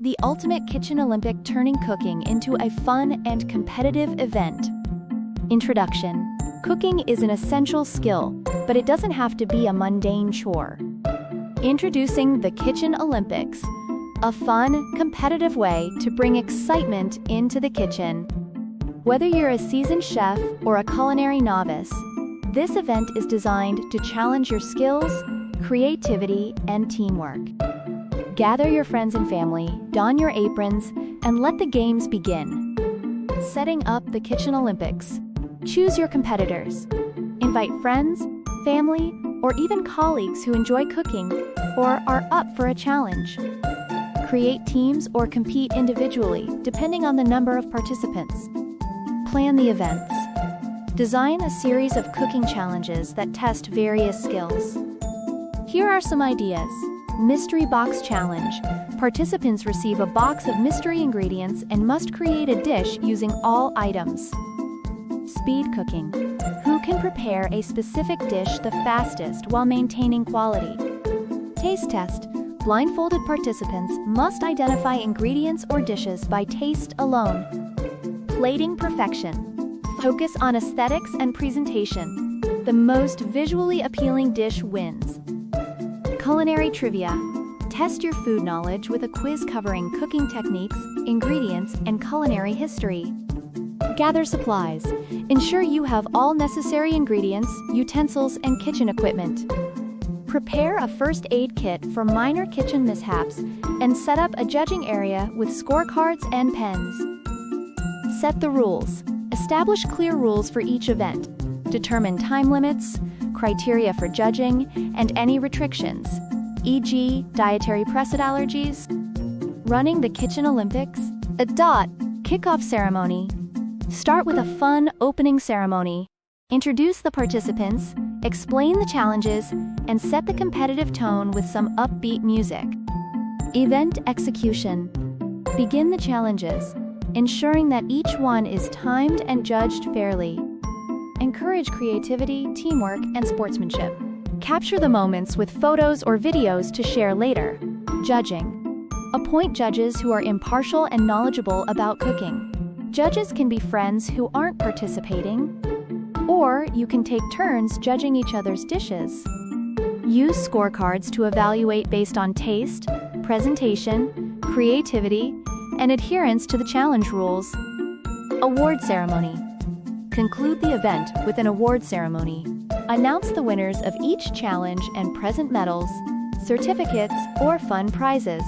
The Ultimate Kitchen Olympic, turning cooking into a fun and competitive event. Introduction. Cooking is an essential skill, but it doesn't have to be a mundane chore. Introducing the Kitchen Olympics, a fun, competitive way to bring excitement into the kitchen. Whether you're a seasoned chef or a culinary novice, this event is designed to challenge your skills, creativity, and teamwork. Gather your friends and family, don your aprons, and let the games begin. Setting up the Kitchen Olympics. Choose your competitors. Invite friends, family, or even colleagues who enjoy cooking or are up for a challenge. Create teams or compete individually, depending on the number of participants. Plan the events. Design a series of cooking challenges that test various skills. Here are some ideas. Mystery Box Challenge. Participants receive a box of mystery ingredients and must create a dish using all items. Speed cooking. Who can prepare a specific dish the fastest while maintaining quality? Taste test. Blindfolded participants must identify ingredients or dishes by taste alone. Plating perfection. Focus on aesthetics and presentation. The most visually appealing dish wins. Culinary trivia. Test your food knowledge with a quiz covering cooking techniques, ingredients, and culinary history. Gather supplies. Ensure you have all necessary ingredients, utensils, and kitchen equipment. Prepare a first aid kit for minor kitchen mishaps and set up a judging area with scorecards and pens. Set the rules. Establish clear rules for each event. Determine time limits, criteria for judging, and any restrictions, e.g., dietary precedent allergies. Running the Kitchen Olympics. Kickoff ceremony. Start with a fun opening ceremony. Introduce the participants, explain the challenges, and set the competitive tone with some upbeat music. Event execution. Begin the challenges, ensuring that each one is timed and judged fairly. Encourage creativity, teamwork, and sportsmanship. Capture the moments with photos or videos to share later. Judging. Appoint judges who are impartial and knowledgeable about cooking. Judges can be friends who aren't participating, or you can take turns judging each other's dishes. Use scorecards to evaluate based on taste, presentation, creativity, and adherence to the challenge rules. Award ceremony. Conclude the event with an award ceremony. Announce the winners of each challenge and present medals, certificates, or fun prizes.